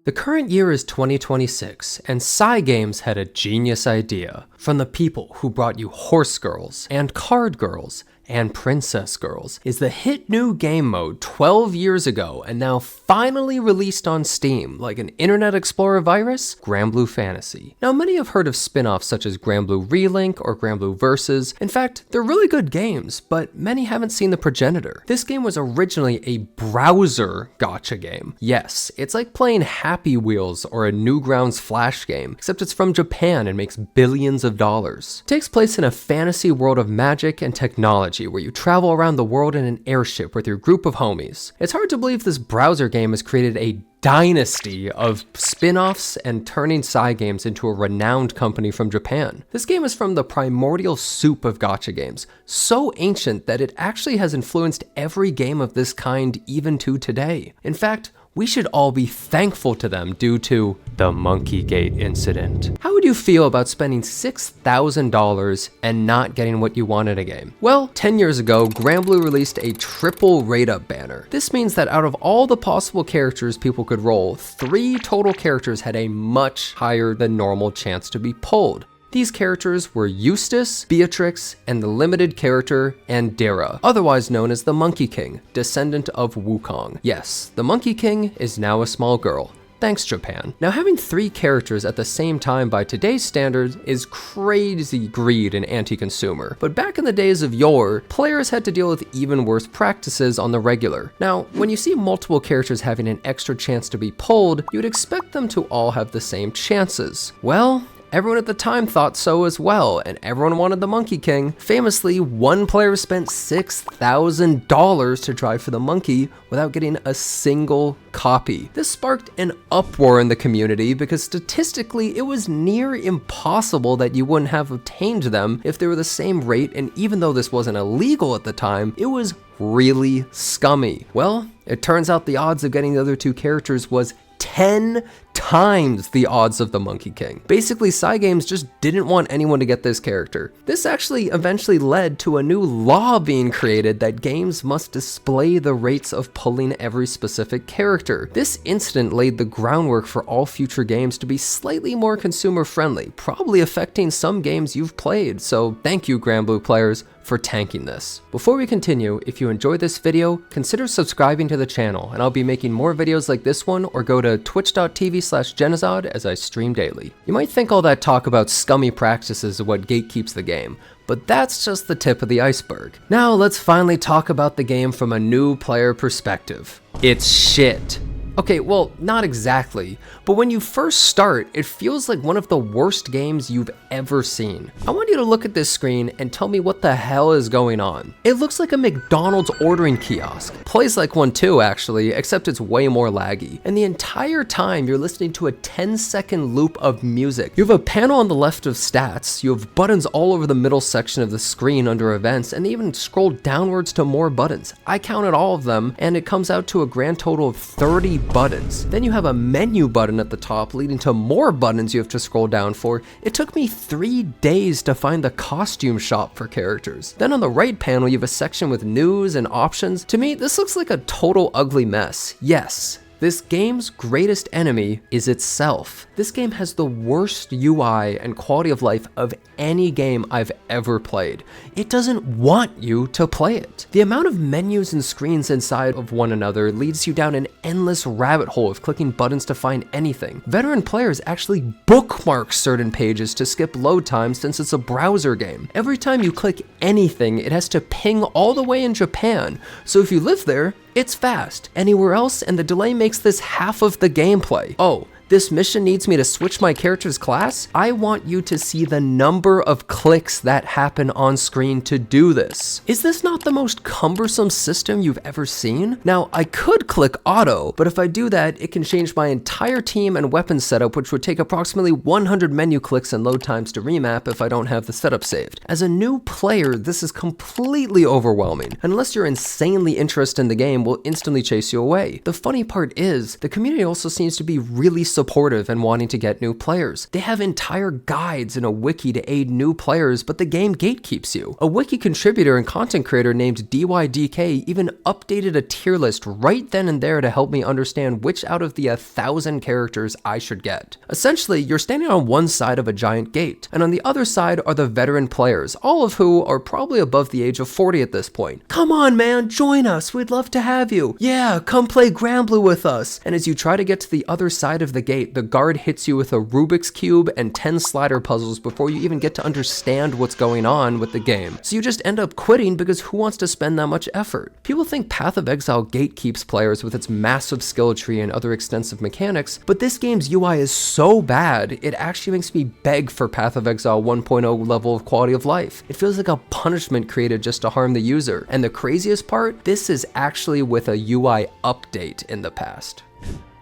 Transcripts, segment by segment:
The current year is 2026, and Cygames had a genius idea. From the people who brought you Horse Girls, and Card Girls, and Princess Girls, is the hit new game mode 12 years ago and now finally released on Steam, like an Internet Explorer virus, Granblue Fantasy. Now, many have heard of spin-offs such as Granblue Relink or Granblue Versus. In fact, they're really good games, but many haven't seen the progenitor. This game was originally a browser gacha game. Yes, it's like playing Happy Wheels or a Newgrounds Flash game, except it's from Japan and makes billions of dollars. It takes place in a fantasy world of magic and technology where you travel around the world in an airship with your group of homies. It's hard to believe this browser game has created a dynasty of spin-offs and turning Cygames into a renowned company from Japan. This game is from the primordial soup of gacha games, so ancient that it actually has influenced every game of this kind even to today. In fact, we should all be thankful to them due to the Monkeygate incident. How would you feel about spending $6,000 and not getting what you want in a game? Well, 10 years ago, Granblue released a triple rate-up banner. This means that out of all the possible characters people could roll, 3 total characters had a much higher than normal chance to be pulled. These characters were Eustace, Beatrix, and the limited character Andera, otherwise known as the Monkey King, descendant of Wukong. Yes, the Monkey King is now a small girl. Thanks, Japan. Now, having 3 characters at the same time by today's standards is crazy greed and anti-consumer. But back in the days of yore, players had to deal with even worse practices on the regular. Now, when you see multiple characters having an extra chance to be pulled, you'd expect them to all have the same chances. Well, everyone at the time thought so as well, and everyone wanted the Monkey King. Famously, one player spent $6,000 to try for the monkey without getting a single copy. This sparked an uproar in the community because statistically it was near impossible that you wouldn't have obtained them if they were the same rate, and even though this wasn't illegal at the time, it was really scummy. Well, it turns out the odds of getting the other 2 characters was 10 times the odds of the Monkey King. Basically, Cygames just didn't want anyone to get this character. This actually eventually led to a new law being created that games must display the rates of pulling every specific character. This incident laid the groundwork for all future games to be slightly more consumer friendly, probably affecting some games you've played, so thank you, Granblue players, for tanking this. Before we continue, if you enjoyed this video, consider subscribing to the channel, and I'll be making more videos like this one, or go to twitch.tv/Jenazad as I stream daily. You might think all that talk about scummy practices is what gatekeeps the game, but that's just the tip of the iceberg. Now let's finally talk about the game from a new player perspective. It's shit. Okay, well, not exactly, but when you first start, it feels like one of the worst games you've ever seen. I want you to look at this screen and tell me what the hell is going on. It looks like a McDonald's ordering kiosk. Plays like one too, actually, except it's way more laggy. And the entire time, you're listening to a 10-second loop of music. You have a panel on the left of stats, you have buttons all over the middle section of the screen under events, and they even scroll downwards to more buttons. I counted all of them, and it comes out to a grand total of 30 buttons. Then you have a menu button at the top leading to more buttons you have to scroll down for. It took me 3 days to find the costume shop for characters. Then on the right panel you have a section with news and options. To me, this looks like a total ugly mess. Yes, this game's greatest enemy is itself. This game has the worst UI and quality of life of any game I've ever played. It doesn't want you to play it. The amount of menus and screens inside of one another leads you down an endless rabbit hole of clicking buttons to find anything. Veteran players actually bookmark certain pages to skip load time since it's a browser game. Every time you click anything, it has to ping all the way in Japan. So if you live there, it's fast. Anywhere else, and the delay makes this half of the gameplay. Oh, this mission needs me to switch my character's class? I want you to see the number of clicks that happen on screen to do this. Is this not the most cumbersome system you've ever seen? Now, I could click auto, but if I do that, it can change my entire team and weapon setup, which would take approximately 100 menu clicks and load times to remap if I don't have the setup saved. As a new player, this is completely overwhelming. Unless you're insanely interested in the game, will instantly chase you away. The funny part is, the community also seems to be really supportive supportive and wanting to get new players. They have entire guides and a wiki to aid new players, but the game gatekeeps you. A wiki contributor and content creator named DYDK even updated a tier list right then and there to help me understand which out of the 1,000 characters I should get. Essentially, you're standing on one side of a giant gate, and on the other side are the veteran players, all of who are probably above the age of 40 at this point. Come on, man, join us. We'd love to have you. Yeah, come play Granblue with us. And as you try to get to the other side of the gate, the guard hits you with a Rubik's Cube and 10 slider puzzles before you even get to understand what's going on with the game. So you just end up quitting because who wants to spend that much effort? People think Path of Exile gatekeeps players with its massive skill tree and other extensive mechanics, but this game's UI is so bad, it actually makes me beg for Path of Exile 1.0 level of quality of life. It feels like a punishment created just to harm the user. And the craziest part, this is actually with a UI update in the past.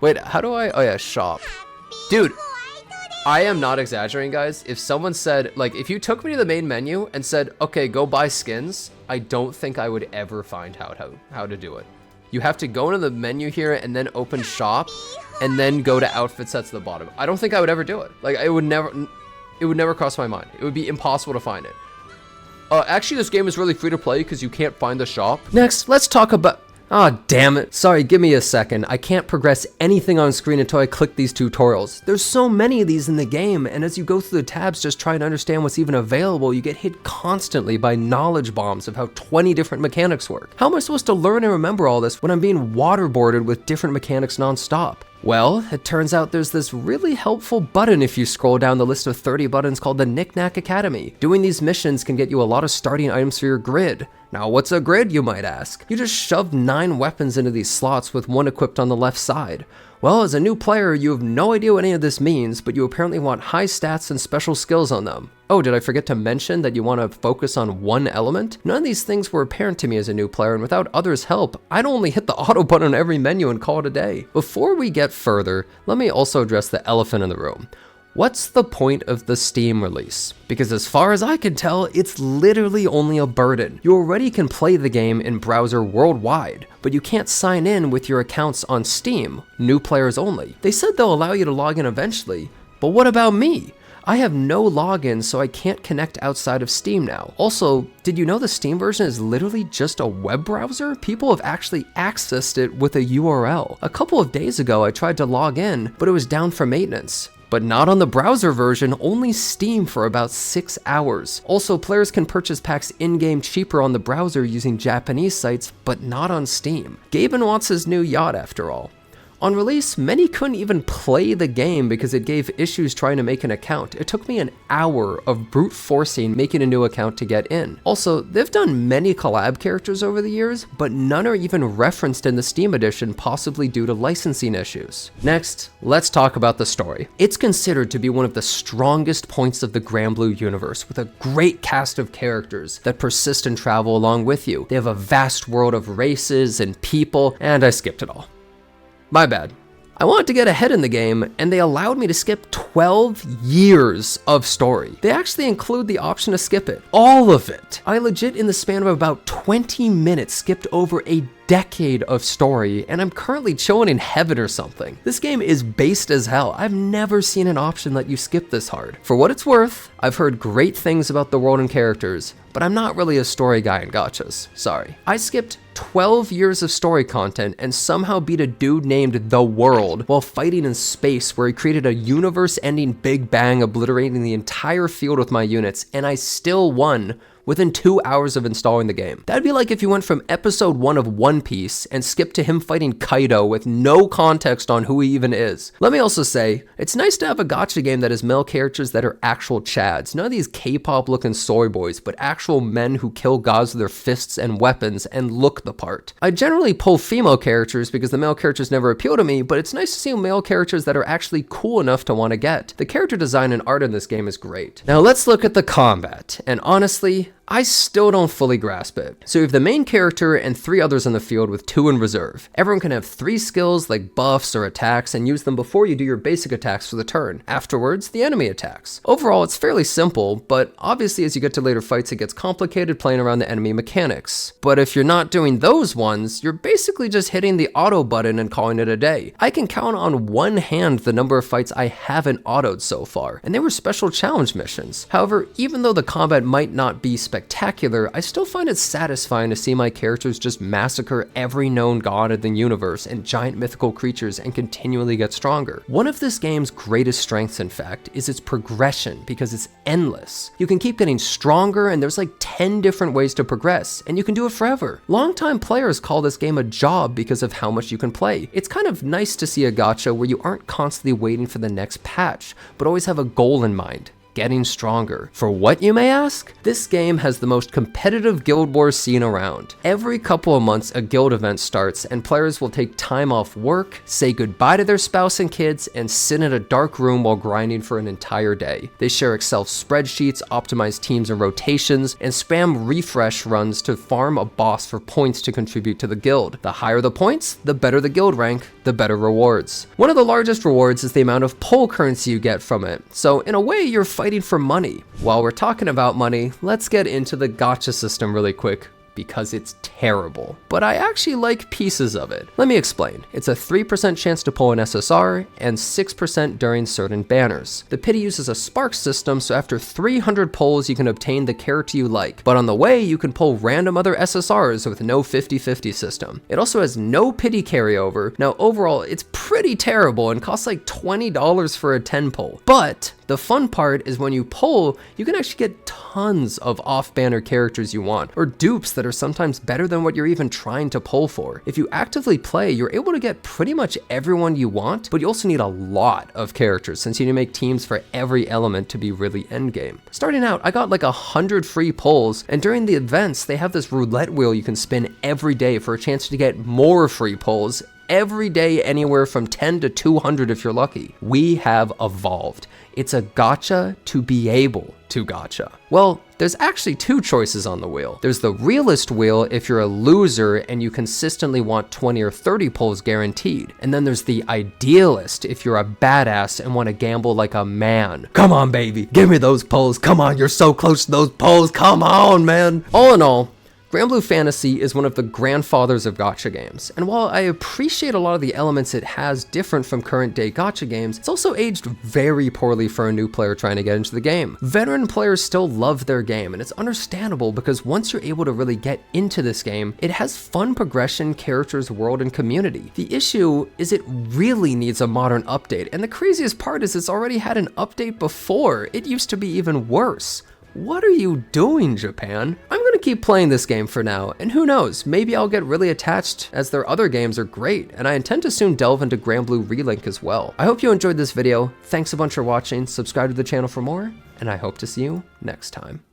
Wait, how do I, oh yeah, shop. Dude, I am not exaggerating, guys. If someone said, like, if you took me to the main menu and said, okay, go buy skins, I don't think I would ever find out how to do it. You have to go into the menu here and then open shop and then go to outfit sets at the bottom. I don't think I would ever do it. Like, it would never cross my mind. It would be impossible to find it. Actually, this game is really free to play because you can't find the shop. Next, let's talk about... Ah, damn it. Sorry, give me a second. I can't progress anything on screen until I click these tutorials. There's so many of these in the game, and as you go through the tabs just trying to understand what's even available, you get hit constantly by knowledge bombs of how 20 different mechanics work. How am I supposed to learn and remember all this when I'm being waterboarded with different mechanics non-stop? Well, it turns out there's this really helpful button if you scroll down the list of 30 buttons called the Knick-Knack Academy. Doing these missions can get you a lot of starting items for your grid. Now, what's a grid, you might ask? You just shove 9 weapons into these slots with one equipped on the left side. Well, as a new player, you have no idea what any of this means, but you apparently want high stats and special skills on them. Oh, did I forget to mention that you want to focus on one element? None of these things were apparent to me as a new player, and without others' help, I'd only hit the auto button on every menu and call it a day. Before we get further, let me also address the elephant in the room. What's the point of the Steam release? Because as far as I can tell, it's literally only a burden. You already can play the game in browser worldwide, but you can't sign in with your accounts on Steam, new players only. They said they'll allow you to log in eventually, but what about me? I have no login, so I can't connect outside of Steam now. Also, did you know the Steam version is literally just a web browser? People have actually accessed it with a URL. A couple of days ago, I tried to log in, but it was down for maintenance. But not on the browser version, only Steam for about 6 hours. Also, players can purchase packs in-game cheaper on the browser using Japanese sites, but not on Steam. Gaben wants his new yacht after all. On release, many couldn't even play the game because it gave issues trying to make an account. It took me an hour of brute forcing making a new account to get in. Also, they've done many collab characters over the years, but none are even referenced in the Steam edition, possibly due to licensing issues. Next, let's talk about the story. It's considered to be one of the strongest points of the Granblue universe, with a great cast of characters that persist and travel along with you. They have a vast world of races and people, and I skipped it all. My bad. I wanted to get ahead in the game, and they allowed me to skip 12 years of story. They actually include the option to skip it. All of it. I legit, in the span of about 20 minutes, skipped over a decade of story, and I'm currently chilling in heaven or something. This game is based as hell. I've never seen an option let you skip this hard. For what it's worth, I've heard great things about the world and characters, but I'm not really a story guy in gachas. Sorry. I skipped 12 years of story content and somehow beat a dude named The World while fighting in space, where he created a universe-ending Big Bang, obliterating the entire field with my units, and I still won within 2 hours of installing the game. That'd be like if you went from episode 1 of One Piece and skipped to him fighting Kaido with no context on who he even is. Let me also say, it's nice to have a gacha game that has male characters that are actual chads. None of these K-pop looking soy boys, but actual men who kill gods with their fists and weapons and look the part. I generally pull female characters because the male characters never appeal to me, but it's nice to see male characters that are actually cool enough to want to get. The character design and art in this game is great. Now let's look at the combat, and honestly, I still don't fully grasp it. So you have the main character and 3 others in the field with 2 in reserve. Everyone can have 3 skills like buffs or attacks and use them before you do your basic attacks for the turn. Afterwards, the enemy attacks. Overall, it's fairly simple, but obviously as you get to later fights, it gets complicated playing around the enemy mechanics. But if you're not doing those ones, you're basically just hitting the auto button and calling it a day. I can count on one hand the number of fights I haven't autoed so far, and they were special challenge missions. However, even though the combat might not be spectacular, I still find it satisfying to see my characters just massacre every known god in the universe and giant mythical creatures and continually get stronger. One of this game's greatest strengths, in fact, is its progression because it's endless. You can keep getting stronger and there's like 10 different ways to progress, and you can do it forever. Longtime players call this game a job because of how much you can play. It's kind of nice to see a gacha where you aren't constantly waiting for the next patch, but always have a goal in mind. Getting stronger. For what, you may ask? This game has the most competitive guild wars scene around. Every couple of months a guild event starts and players will take time off work, say goodbye to their spouse and kids, and sit in a dark room while grinding for an entire day. They share Excel spreadsheets, optimize teams and rotations, and spam refresh runs to farm a boss for points to contribute to the guild. The higher the points, the better the guild rank, the better rewards. One of the largest rewards is the amount of pull currency you get from it. So in a way, you're fighting for money. While we're talking about money, let's get into the gacha system really quick, because it's terrible. But I actually like pieces of it. Let me explain. It's a 3% chance to pull an SSR and 6% during certain banners. The pity uses a spark system, so after 300 pulls you can obtain the character you like, but on the way you can pull random other SSRs with no 50-50 system. It also has no pity carryover. Now overall it's pretty terrible and costs like $20 for a 10 pull. But the fun part is when you pull, you can actually get tons of off-banner characters you want, or dupes that are sometimes better than what you're even trying to pull for. If you actively play, you're able to get pretty much everyone you want, but you also need a lot of characters since you need to make teams for every element to be really endgame. Starting out, I got like 100 free pulls, and during the events, they have this roulette wheel you can spin every day for a chance to get more free pulls every day, anywhere from 10 to 200 if you're lucky. We have evolved. It's a gacha to be able to gacha. Well, there's actually 2 choices on the wheel. There's the realist wheel if you're a loser and you consistently want 20 or 30 pulls guaranteed. And then there's the idealist if you're a badass and want to gamble like a man. Come on, baby, give me those pulls. Come on, you're so close to those pulls. Come on, man. All in all, Granblue Fantasy is one of the grandfathers of gacha games, and while I appreciate a lot of the elements it has different from current day gacha games, it's also aged very poorly for a new player trying to get into the game. Veteran players still love their game, and it's understandable because once you're able to really get into this game, it has fun progression, characters, world, and community. The issue is it really needs a modern update, and the craziest part is it's already had an update before. It used to be even worse. What are you doing, Japan? I'm gonna keep playing this game for now, and who knows, maybe I'll get really attached as their other games are great, and I intend to soon delve into Granblue Relink as well. I hope you enjoyed this video. Thanks a bunch for watching, subscribe to the channel for more, and I hope to see you next time.